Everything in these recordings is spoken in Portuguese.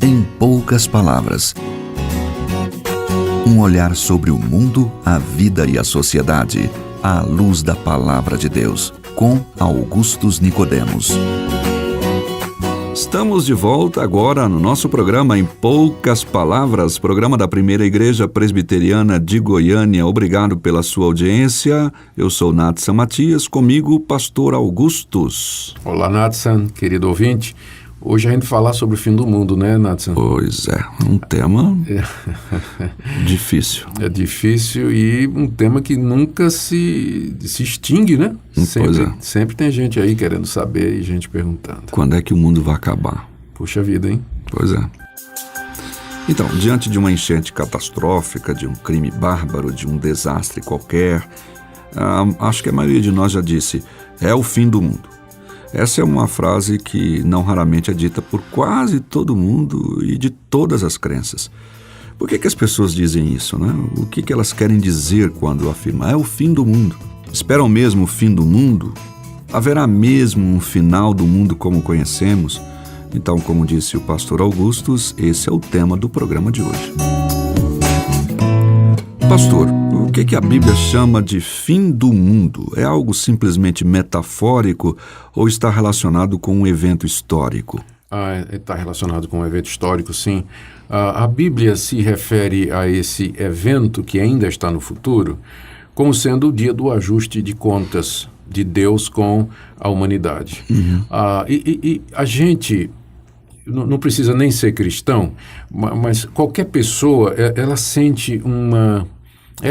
Em poucas palavras. Um olhar sobre o mundo, a vida e a sociedade, à luz da Palavra de Deus, com Augustus Nicodemos. Estamos de volta agora no nosso programa Em Poucas Palavras, programa da Primeira Igreja Presbiteriana de Goiânia. Obrigado pela sua audiência. Eu sou Natsan Matias, comigo o pastor Augustus. Olá, Natsan, querido ouvinte. Hoje a gente falar sobre o fim do mundo, né, Natsan? Pois é, um tema difícil. É difícil e um tema que nunca se extingue, né? Sempre tem gente aí querendo saber e gente perguntando. Quando é que o mundo vai acabar? Puxa vida, hein? Pois é. Então, diante de uma enchente catastrófica, de um crime bárbaro, de um desastre qualquer, acho que a maioria de nós já disse, é o fim do mundo. Essa é uma frase que não raramente é dita por quase todo mundo e de todas as crenças. Por que as pessoas dizem isso, né? O que elas querem dizer quando afirmam? É o fim do mundo. Esperam mesmo o fim do mundo? Haverá mesmo um final do mundo como conhecemos? Então, como disse o pastor Augustus, esse é o tema do programa de hoje. Pastor, o que a Bíblia chama de fim do mundo? É algo simplesmente metafórico ou está relacionado com um evento histórico? Está relacionado com um evento histórico, sim. A Bíblia se refere a esse evento que ainda está no futuro como sendo o dia do ajuste de contas de Deus com a humanidade. Uhum. E a gente não precisa nem ser cristão, mas qualquer pessoa, ela sente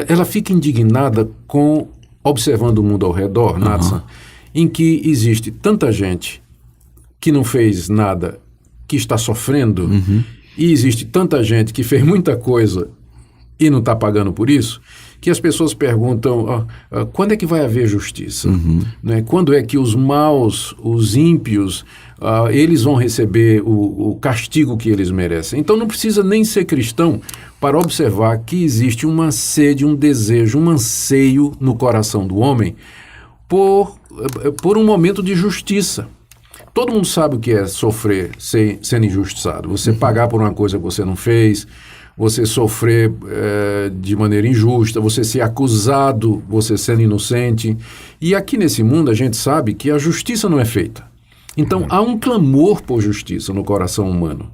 ela fica indignada observando o mundo ao redor, Natsan, em que existe tanta gente que não fez nada, que está sofrendo, e existe tanta gente que fez muita coisa e não está pagando por isso, que as pessoas perguntam, quando é que vai haver justiça? Né? Quando é que os maus, os ímpios, eles vão receber o castigo que eles merecem? Então não precisa nem ser cristão para observar que existe uma sede, um desejo, um anseio no coração do homem por um momento de justiça. Todo mundo sabe o que é sofrer sendo injustiçado. Você pagar por uma coisa que você não fez, você sofrer de maneira injusta, você ser acusado, você sendo inocente. E aqui nesse mundo a gente sabe que a justiça não é feita. Então há um clamor por justiça no coração humano.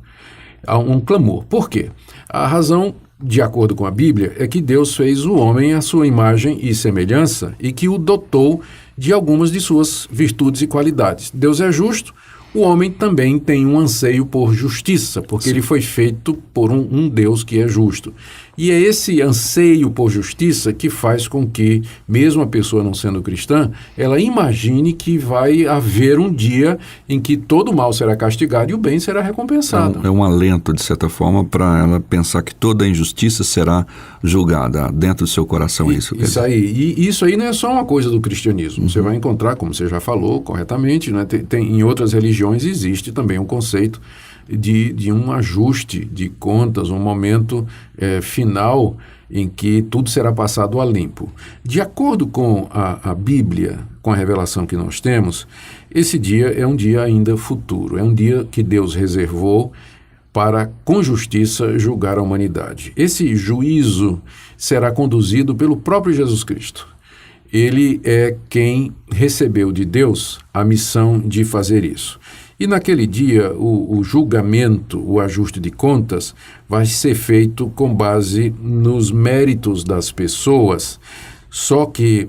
Há um clamor. Por quê? A razão, de acordo com a Bíblia, é que Deus fez o homem à sua imagem e semelhança e que o dotou de algumas de suas virtudes e qualidades. Deus é justo, o homem também tem um anseio por justiça, porque ele foi feito por um Deus que é justo. E é esse anseio por justiça que faz com que, mesmo a pessoa não sendo cristã, ela imagine que vai haver um dia em que todo o mal será castigado e o bem será recompensado. É um alento, de certa forma, para ela pensar que toda a injustiça será julgada dentro do seu coração. Isso aí. E isso aí não é só uma coisa do cristianismo. Você vai encontrar, como você já falou corretamente, né? Em outras religiões existe também um conceito de um ajuste de contas, um momento final em que tudo será passado a limpo. De acordo com a Bíblia, com a revelação que nós temos, esse dia é um dia ainda futuro, é um dia que Deus reservou para, com justiça, julgar a humanidade. Esse juízo será conduzido pelo próprio Jesus Cristo. Ele é quem recebeu de Deus a missão de fazer isso. E naquele dia, o julgamento, o ajuste de contas, vai ser feito com base nos méritos das pessoas. Só que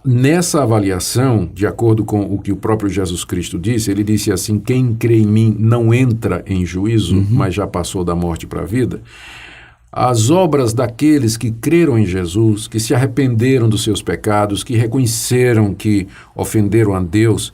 nessa avaliação, de acordo com o que o próprio Jesus Cristo disse, ele disse assim, quem crê em mim não entra em juízo, mas já passou da morte para a vida. As obras daqueles que creram em Jesus, que se arrependeram dos seus pecados, que reconheceram que ofenderam a Deus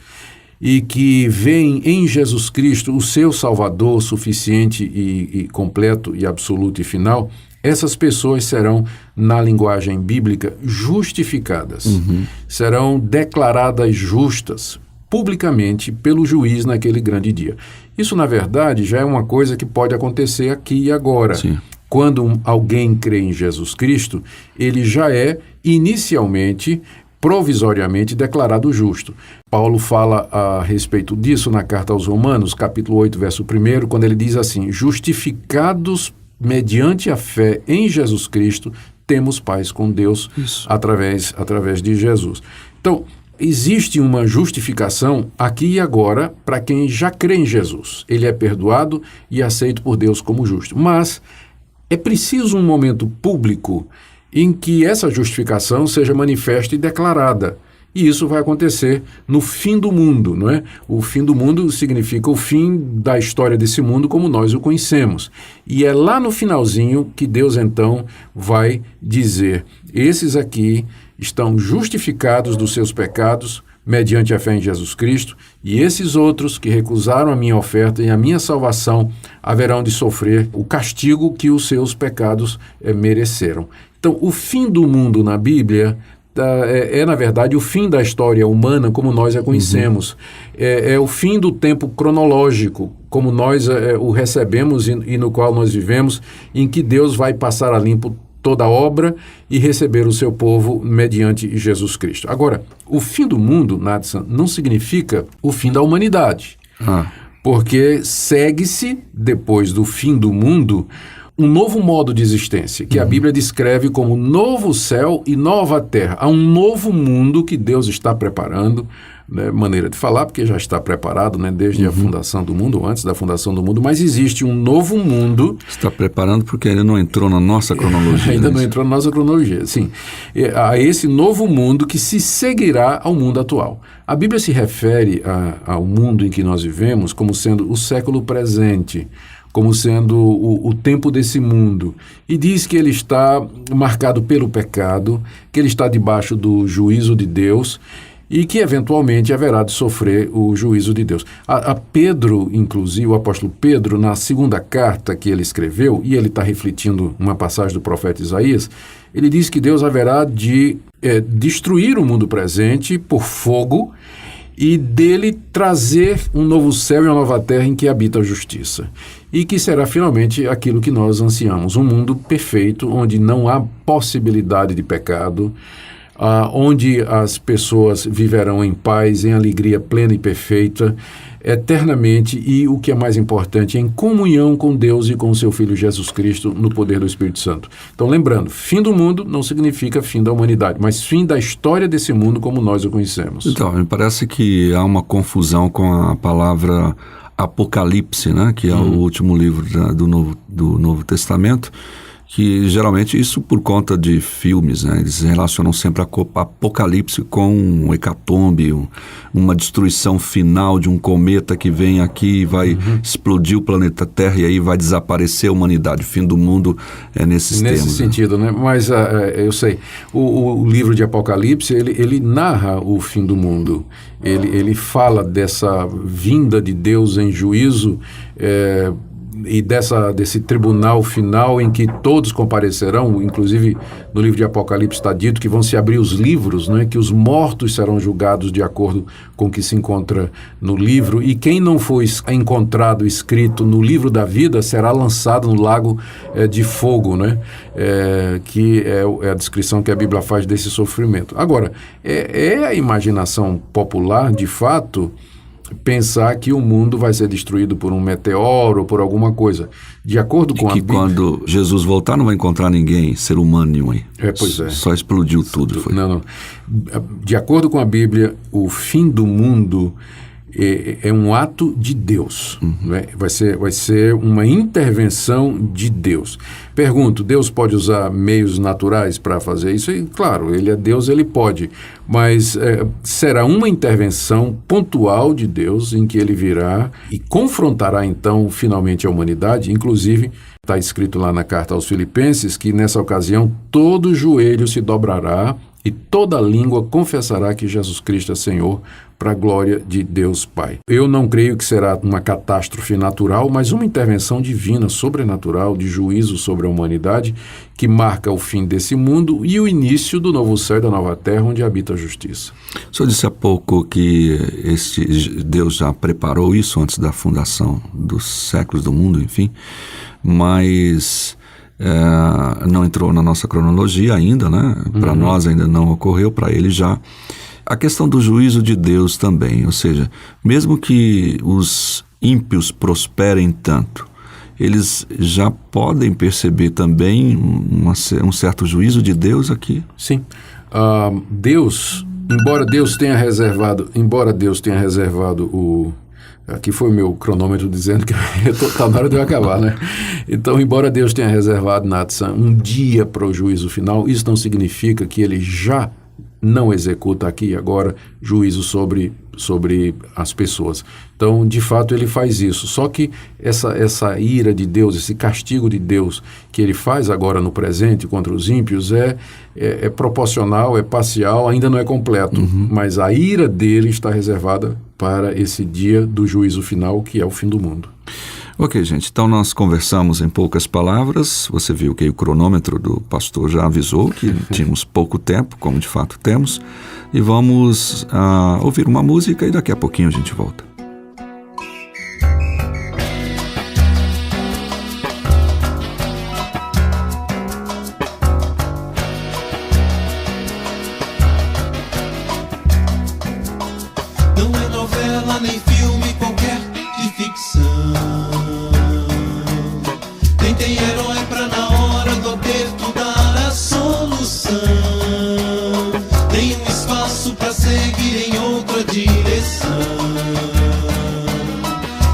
e que veem em Jesus Cristo o seu Salvador suficiente e completo e absoluto e final, essas pessoas serão, na linguagem bíblica, justificadas. Serão declaradas justas publicamente pelo juiz naquele grande dia. Isso, na verdade, já é uma coisa que pode acontecer aqui e agora. Sim. Quando alguém crê em Jesus Cristo, ele já é, inicialmente, provisoriamente declarado justo. Paulo fala a respeito disso na carta aos Romanos, capítulo 8, verso 1, quando ele diz assim: justificados mediante a fé em Jesus Cristo, temos paz com Deus através de Jesus. Então, existe uma justificação aqui e agora para quem já crê em Jesus. Ele é perdoado e aceito por Deus como justo. Mas é preciso um momento público em que essa justificação seja manifesta e declarada. E isso vai acontecer no fim do mundo, não é? O fim do mundo significa o fim da história desse mundo como nós o conhecemos. E é lá no finalzinho que Deus então vai dizer: esses aqui estão justificados dos seus pecados mediante a fé em Jesus Cristo, e esses outros que recusaram a minha oferta e a minha salvação haverão de sofrer o castigo que os seus pecados mereceram. Então, o fim do mundo na Bíblia na verdade, o fim da história humana como nós a conhecemos. É o fim do tempo cronológico, como nós o recebemos e no qual nós vivemos, em que Deus vai passar a limpo toda a obra e receber o seu povo mediante Jesus Cristo. Agora, o fim do mundo, Nadson, não significa o fim da humanidade, porque segue-se, depois do fim do mundo, um novo modo de existência, que a Bíblia descreve como novo céu e nova terra. Há um novo mundo que Deus está preparando, né, maneira de falar, porque já está preparado, né, desde a fundação do mundo, antes da fundação do mundo, mas existe um novo mundo. Está preparando porque ele não entrou na nossa cronologia. Ainda não entrou na nossa cronologia, sim. A esse novo mundo que se seguirá ao mundo atual. A Bíblia se refere ao mundo em que nós vivemos como sendo o século presente, como sendo o tempo desse mundo, e diz que ele está marcado pelo pecado, que ele está debaixo do juízo de Deus e que eventualmente haverá de sofrer o juízo de Deus. A Pedro, inclusive, o apóstolo Pedro, na segunda carta que ele escreveu, e ele está refletindo uma passagem do profeta Isaías, ele diz que Deus haverá de destruir o mundo presente por fogo e dele trazer um novo céu e uma nova terra em que habita a justiça. E que será finalmente aquilo que nós ansiamos, um mundo perfeito, onde não há possibilidade de pecado, onde as pessoas viverão em paz, em alegria plena e perfeita, eternamente, e o que é mais importante, em comunhão com Deus e com o seu Filho Jesus Cristo, no poder do Espírito Santo. Então, lembrando, fim do mundo não significa fim da humanidade, mas fim da história desse mundo como nós o conhecemos. Então, me parece que há uma confusão com a palavra Apocalipse, né, que é o último livro do Novo Testamento, que geralmente isso por conta de filmes, né? Eles relacionam sempre a Apocalipse com um hecatombe, uma destruição final de um cometa que vem aqui e vai explodir o planeta Terra e aí vai desaparecer a humanidade. O fim do mundo é nesses termos. Nesse sentido, né? Mas eu sei, o livro de Apocalipse, ele narra o fim do mundo. Ele fala dessa vinda de Deus em juízo, e desse tribunal final em que todos comparecerão. Inclusive no livro de Apocalipse está dito que vão se abrir os livros, né, que os mortos serão julgados de acordo com o que se encontra no livro, e quem não for encontrado escrito no livro da vida será lançado no lago de fogo, né, que é a descrição que a Bíblia faz desse sofrimento. Agora, é a imaginação popular, de fato, pensar que o mundo vai ser destruído por um meteoro ou por alguma coisa. De acordo com a Bíblia... quando Jesus voltar não vai encontrar ninguém, ser humano nenhum aí. Pois é. Só explodiu tudo. Foi. Não. De acordo com a Bíblia, o fim do mundo é um ato de Deus. Né? Vai ser uma intervenção de Deus. Pergunto, Deus pode usar meios naturais para fazer isso? E, claro, ele é Deus, ele pode. Mas será uma intervenção pontual de Deus em que ele virá e confrontará, então, finalmente a humanidade. Inclusive, está escrito lá na carta aos Filipenses que, nessa ocasião, todo joelho se dobrará e toda língua confessará que Jesus Cristo é Senhor, para a glória de Deus Pai. Eu não creio que será uma catástrofe natural, mas uma intervenção divina, sobrenatural, de juízo sobre a humanidade, que marca o fim desse mundo e o início do novo céu e da nova terra, onde habita a justiça. O senhor disse há pouco que Deus já preparou isso antes da fundação dos séculos do mundo, enfim, mas não entrou na nossa cronologia ainda, né? Para nós ainda não ocorreu, para ele já. A questão do juízo de Deus também, ou seja, mesmo que os ímpios prosperem tanto, eles já podem perceber também um certo juízo de Deus aqui? Sim. Deus, embora Deus tenha reservado aqui foi o meu cronômetro dizendo que está na hora de eu acabar, né? Então, embora Deus tenha reservado, Natsan, um dia para o juízo final, isso não significa que ele já não executa aqui e agora juízo sobre as pessoas. Então, de fato, ele faz isso. Só que essa ira de Deus, esse castigo de Deus que ele faz agora no presente contra os ímpios é proporcional, é parcial, ainda não é completo. Mas a ira dele está reservada para esse dia do juízo final, que é o fim do mundo. Ok, gente, então nós conversamos em poucas palavras. Você viu que o cronômetro do pastor já avisou que tínhamos pouco tempo, como de fato temos, e vamos ouvir uma música e daqui a pouquinho a gente volta. Não é novela nem filme qualquer de ficção. Tem herói pra na hora do aperto dar a solução. Tem um espaço pra seguir em outra direção.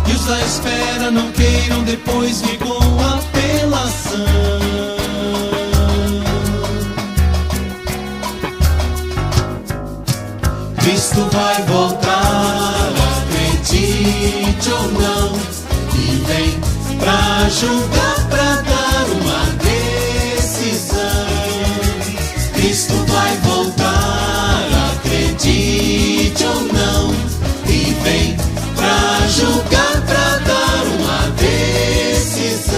E os da espera não queiram depois vir com apelação. Cristo vai voltar, acredite ou não, e vem pra julgar, pra dar uma decisão. Cristo vai voltar, acredite ou não, e vem pra julgar, pra dar uma decisão.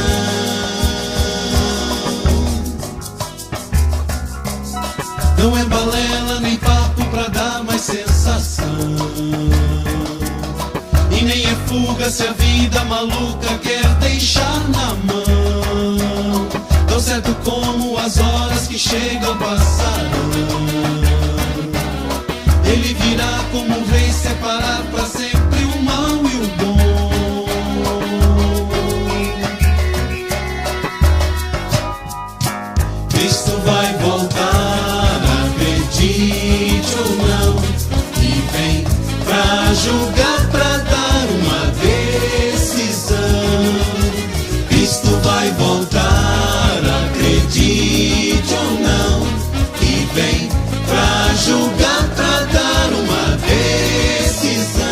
Não é balela nem papo pra dar mais sensação, e nem é fuga se a vida maluca quer deixar na mão. Tão certo como as horas que chegam passarão. Ele virá como um rei separar pra sempre o mal e o bom. Cristo vai voltar, acredite ou não, e vem pra julgar, pra dar uma decisão. Cristo vai voltar, acredite ou não, e vem pra julgar, pra dar uma decisão.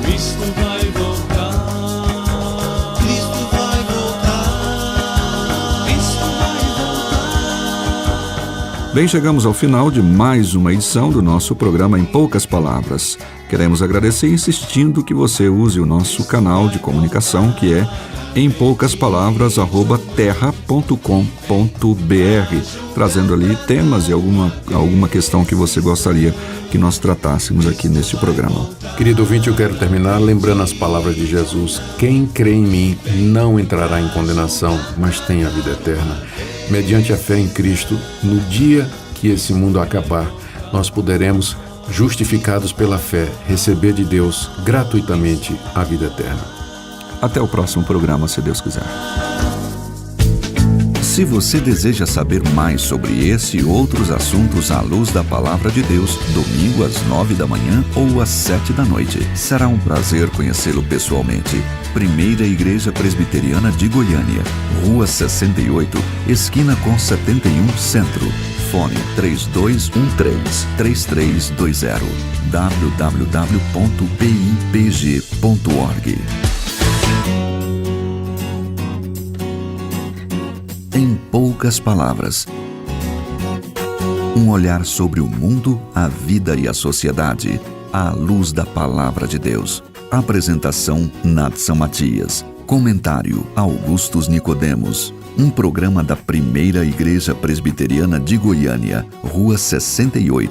Cristo vai voltar, Cristo vai voltar, Cristo vai voltar. Bem, chegamos ao final de mais uma edição do nosso programa Em Poucas Palavras. Queremos agradecer insistindo que você use o nosso canal de comunicação, que é empoucaspalavras@terra.com.br, trazendo ali temas e alguma questão que você gostaria que nós tratássemos aqui neste programa. Querido ouvinte, eu quero terminar lembrando as palavras de Jesus: quem crê em mim não entrará em condenação, mas tem a vida eterna. Mediante a fé em Cristo, no dia que esse mundo acabar, nós poderemos, justificados pela fé, receber de Deus gratuitamente a vida eterna. Até o próximo programa, se Deus quiser. Se você deseja saber mais sobre esse e outros assuntos à luz da Palavra de Deus, domingo às 9 da manhã ou às 7 da noite. Será um prazer conhecê-lo pessoalmente. Primeira Igreja Presbiteriana de Goiânia, Rua 68, esquina com 71 Centro. Fone 3213-3320, www.pipg.org. Em poucas palavras, um olhar sobre o mundo, a vida e a sociedade, à luz da Palavra de Deus. Apresentação: Natsan Matias. Comentário: Augustus Nicodemos. Um programa da Primeira Igreja Presbiteriana de Goiânia, Rua 68.